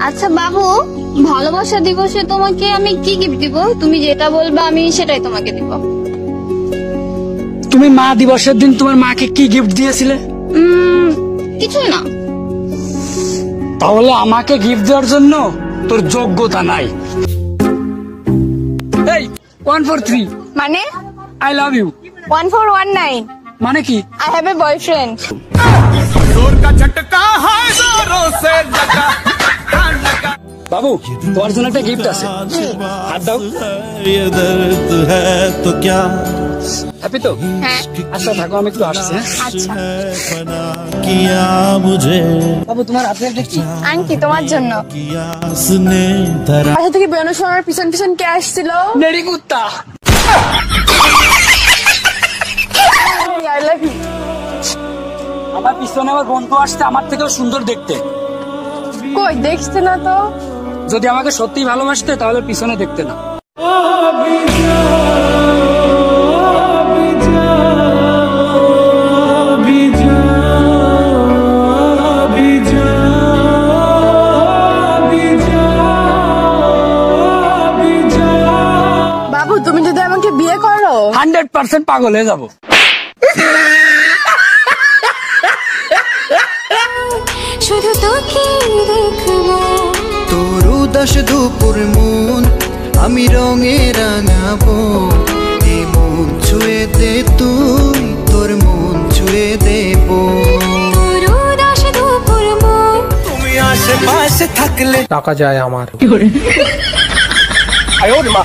আচ্ছা বাবু, ভালোবাসা দিবসে তোমাকে আমি কি গিফট দিব? তুমি যেটা বলবা আমি সেটাই তোমাকে দিব। তুমি মা দিবসের দিন তোমার মাকে কি গিফট দিয়েছিলে? কিছুই না। তাহলে আমাকে গিফট দেওয়ার জন্য তোর যোগ্যতা নাই। এই 143 মানে? I love you. 1419 মানে কি? I have a boyfriend. বাবু, তোমার জন্য একটা গিফট আছে, হাত দাও। হ্যাপি তো? হ্যাঁ। আচ্ছা থাকো, আমি একটু আসছি। আচ্ছা বাবু, তোমার হাতে একটা কি? আন্টি, তোমার জন্য। বাসা থেকে বেরোনোর সময় পিছন পিছন কে আসছিল? নেড়ি কুত্তা। I love you. আমার পিছনে আমার বন্ধু আসছে, আমার থেকেও সুন্দর দেখতে। কই দেখতে না তো? যদি আমাকে সত্যি ভালোবাসতে তাহলে পিছনে দেখতে না। বাবু, তুমি যদি আমাকে বিয়ে করো 100% পাগল হয়ে যাবো। শুধু তোকে দেখবো, তোর উদাস দুপুর মন আমি রঙে রাঙাবো। এ মন ছুঁয়ে দে তুই, তোর মন ছুঁয়ে দেব। তোর উদাস দুপুর মন, তুমি আশেপাশে থাকলে টাকা যায় আমার। আয় ওরে মা।